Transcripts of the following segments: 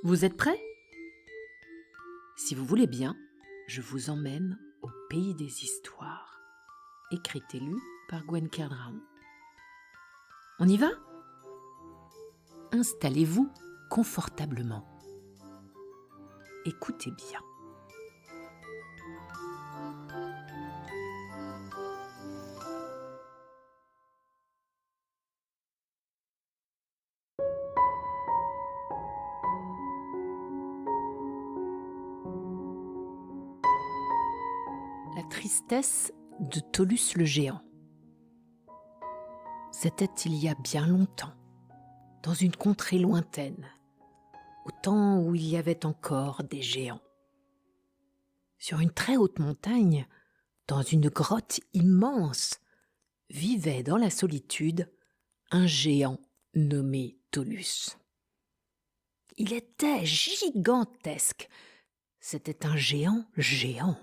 Vous êtes prêts? Si vous voulez bien, je vous emmène au pays des histoires. Écrite et lue par Gwen Kerdraon. On y va? Installez-vous confortablement. Écoutez bien. La tristesse de Tolus le géant. C'était il y a bien longtemps, dans une contrée lointaine, au temps où il y avait encore des géants. Sur une très haute montagne, dans une grotte immense, vivait dans la solitude un géant nommé Tolus. Il était gigantesque. C'était un géant géant.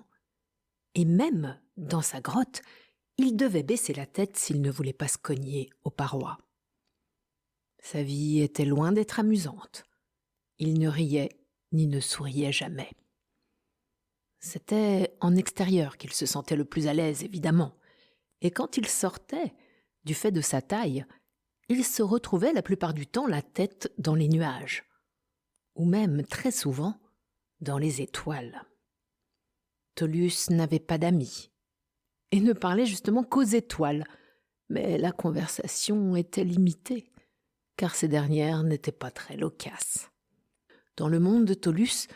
Et même dans sa grotte, il devait baisser la tête s'il ne voulait pas se cogner aux parois. Sa vie était loin d'être amusante. Il ne riait ni ne souriait jamais. C'était en extérieur qu'il se sentait le plus à l'aise, évidemment. Et quand il sortait, du fait de sa taille, il se retrouvait la plupart du temps la tête dans les nuages, ou même très souvent dans les étoiles. Tolus n'avait pas d'amis et ne parlait justement qu'aux étoiles, mais la conversation était limitée, car ces dernières n'étaient pas très loquaces. Dans le monde de Tolus,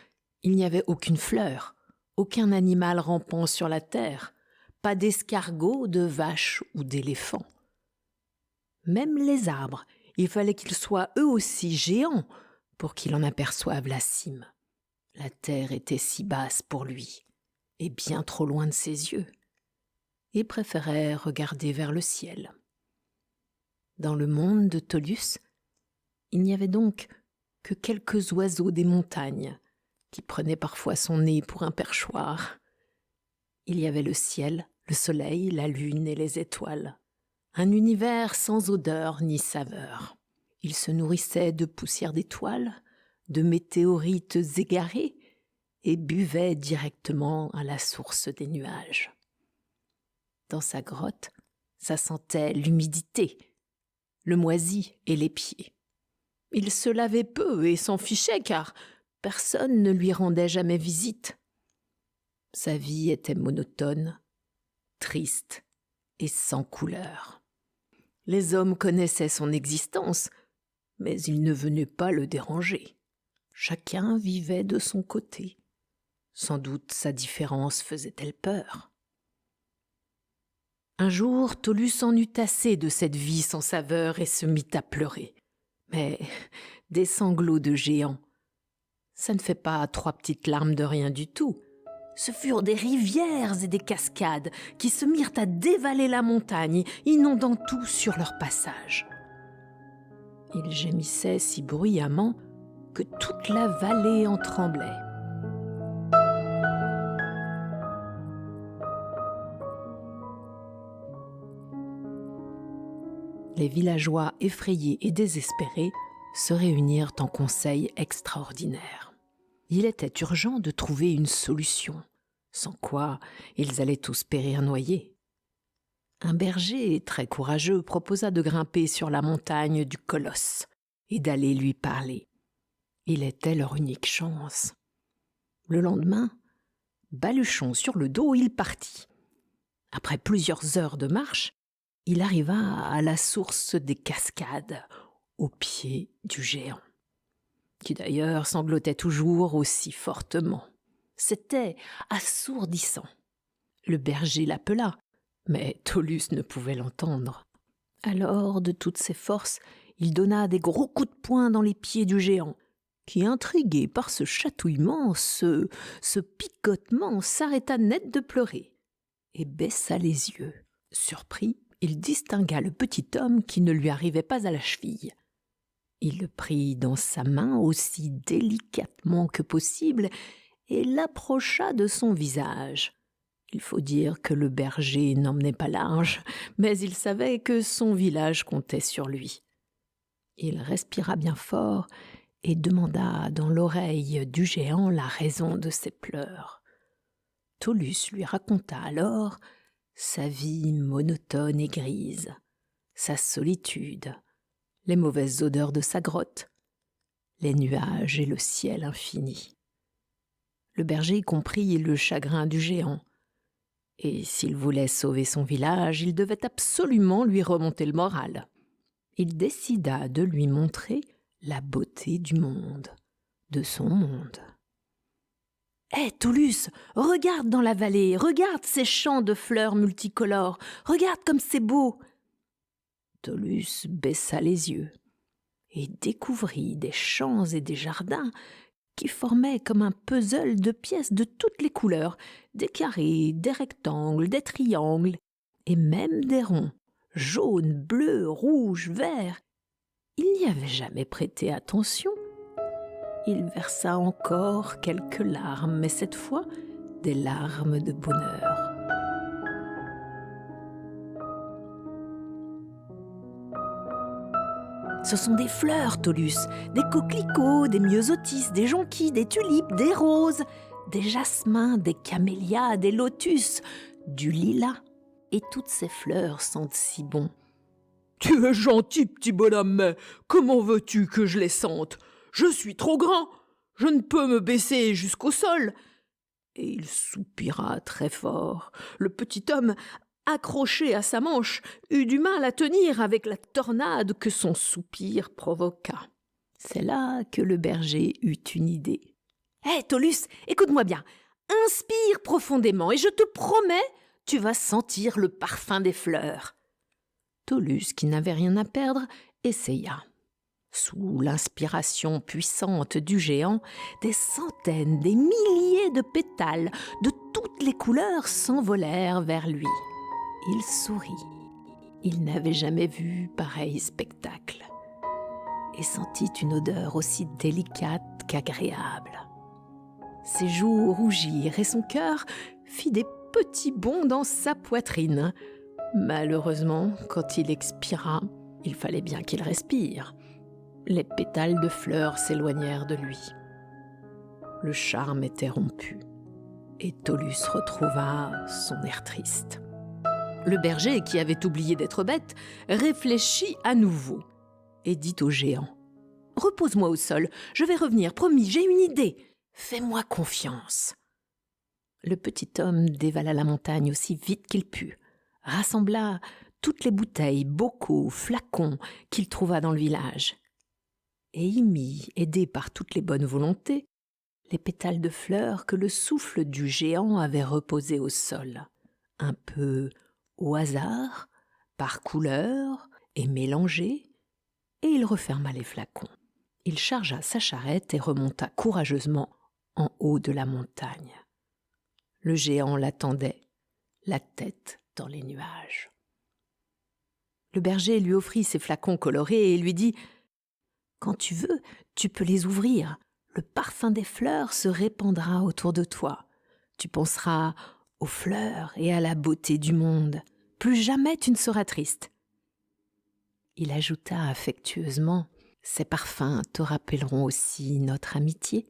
il n'y avait aucune fleur, aucun animal rampant sur la terre, pas d'escargots, de vaches ou d'éléphants. Même les arbres, il fallait qu'ils soient eux aussi géants pour qu'il en aperçoive la cime. La terre était si basse pour lui, et bien trop loin de ses yeux. Il préférait regarder vers le ciel. Dans le monde de Tolus, il n'y avait donc que quelques oiseaux des montagnes qui prenaient parfois son nez pour un perchoir. Il y avait le ciel, le soleil, la lune et les étoiles. Un univers sans odeur ni saveur. Il se nourrissait de poussière d'étoiles, de météorites égarées, et buvait directement à la source des nuages. Dans sa grotte, ça sentait l'humidité, le moisi et les pieds. Il se lavait peu et s'en fichait car personne ne lui rendait jamais visite. Sa vie était monotone, triste et sans couleur. Les hommes connaissaient son existence, mais ils ne venaient pas le déranger. Chacun vivait de son côté. Sans doute sa différence faisait-elle peur. Un jour, Tolus en eut assez de cette vie sans saveur et se mit à pleurer. Mais des sanglots de géant, ça ne fait pas 3 petites larmes de rien du tout. Ce furent des rivières et des cascades qui se mirent à dévaler la montagne, inondant tout sur leur passage. Il gémissait si bruyamment que toute la vallée en tremblait. Les villageois effrayés et désespérés se réunirent en conseil extraordinaire. Il était urgent de trouver une solution, sans quoi ils allaient tous périr noyés. Un berger très courageux proposa de grimper sur la montagne du colosse et d'aller lui parler. Il était leur unique chance. Le lendemain, baluchon sur le dos, il partit. Après plusieurs heures de marche, il arriva à la source des cascades, au pied du géant, qui d'ailleurs sanglotait toujours aussi fortement. C'était assourdissant. Le berger l'appela, mais Tolus ne pouvait l'entendre. Alors, de toutes ses forces, il donna des gros coups de poing dans les pieds du géant, qui, intrigué par ce chatouillement, ce picotement, s'arrêta net de pleurer et baissa les yeux. Surpris, il distingua le petit homme qui ne lui arrivait pas à la cheville. Il le prit dans sa main aussi délicatement que possible et l'approcha de son visage. Il faut dire que le berger n'emmenait pas large, mais il savait que son village comptait sur lui. Il respira bien fort et demanda dans l'oreille du géant la raison de ses pleurs. Tholus lui raconta alors sa vie monotone et grise, sa solitude, les mauvaises odeurs de sa grotte, les nuages et le ciel infini. Le berger comprit le chagrin du géant, et s'il voulait sauver son village, il devait absolument lui remonter le moral. Il décida de lui montrer la beauté du monde, de son monde. « Hé, Tholus, regarde dans la vallée, regarde ces champs de fleurs multicolores, regarde comme c'est beau !» Tholus baissa les yeux et découvrit des champs et des jardins qui formaient comme un puzzle de pièces de toutes les couleurs, des carrés, des rectangles, des triangles, et même des ronds, jaunes, bleus, rouges, verts. Il n'y avait jamais prêté attention. Il versa encore quelques larmes, mais cette fois, des larmes de bonheur. Ce sont des fleurs, Tholus, des coquelicots, des myosotis, des jonquilles, des tulipes, des roses, des jasmins, des camélias, des lotus, du lilas. Et toutes ces fleurs sentent si bon. « Tu es gentil, petit bonhomme, mais comment veux-tu que je les sente ? Je suis trop grand, je ne peux me baisser jusqu'au sol. » Et il soupira très fort. Le petit homme, accroché à sa manche, eut du mal à tenir avec la tornade que son soupir provoqua. C'est là que le berger eut une idée. « Hé, Tholus, écoute-moi bien. Inspire profondément et je te promets, tu vas sentir le parfum des fleurs. » Tholus, qui n'avait rien à perdre, essaya. Sous l'inspiration puissante du géant, des centaines, des milliers de pétales de toutes les couleurs s'envolèrent vers lui. Il sourit. Il n'avait jamais vu pareil spectacle et sentit une odeur aussi délicate qu'agréable. Ses joues rougirent et son cœur fit des petits bonds dans sa poitrine. Malheureusement, quand il expira, il fallait bien qu'il respire. Les pétales de fleurs s'éloignèrent de lui. Le charme était rompu, et Tholus retrouva son air triste. Le berger, qui avait oublié d'être bête, réfléchit à nouveau et dit au géant : « Repose-moi au sol, je vais revenir, promis, j'ai une idée. Fais-moi confiance. » Le petit homme dévala la montagne aussi vite qu'il put, rassembla toutes les bouteilles, bocaux, flacons qu'il trouva dans le village, et y mit, aidé par toutes les bonnes volontés, les pétales de fleurs que le souffle du géant avait reposés au sol, un peu au hasard, par couleur et mélangés, et il referma les flacons. Il chargea sa charrette et remonta courageusement en haut de la montagne. Le géant l'attendait, la tête dans les nuages. Le berger lui offrit ses flacons colorés et lui dit : « Quand tu veux, tu peux les ouvrir. Le parfum des fleurs se répandra autour de toi. Tu penseras aux fleurs et à la beauté du monde. Plus jamais tu ne seras triste. » Il ajouta affectueusement : « Ces parfums te rappelleront aussi notre amitié. »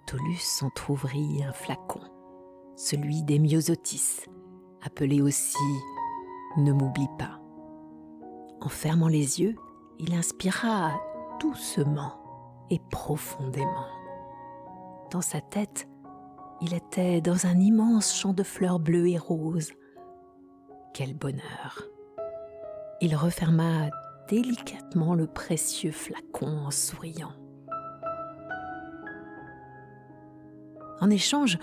Tholus entr'ouvrit un flacon, celui des myosotis, appelé aussi « Ne m'oublie pas ». En fermant les yeux, il inspira doucement et profondément. Dans sa tête, il était dans un immense champ de fleurs bleues et roses. Quel bonheur! Il referma délicatement le précieux flacon en souriant. En échange,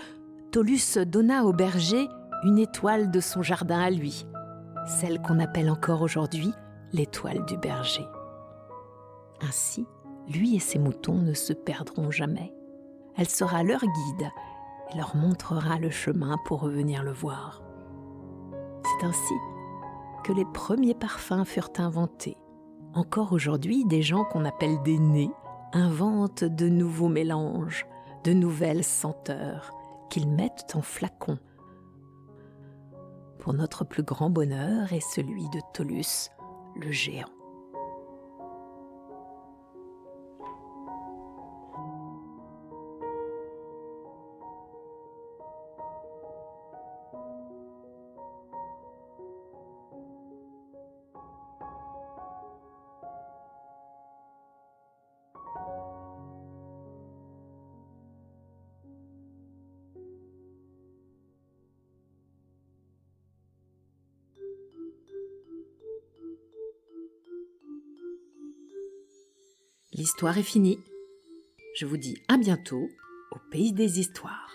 Tholus donna au berger une étoile de son jardin à lui, celle qu'on appelle encore aujourd'hui l'étoile du berger. Ainsi, lui et ses moutons ne se perdront jamais. Elle sera leur guide et leur montrera le chemin pour revenir le voir. C'est ainsi que les premiers parfums furent inventés. Encore aujourd'hui, des gens qu'on appelle des nés inventent de nouveaux mélanges, de nouvelles senteurs qu'ils mettent en flacons pour notre plus grand bonheur et celui de Tholus, le géant. l'histoire est finie. Je vous dis à bientôt au pays des histoires.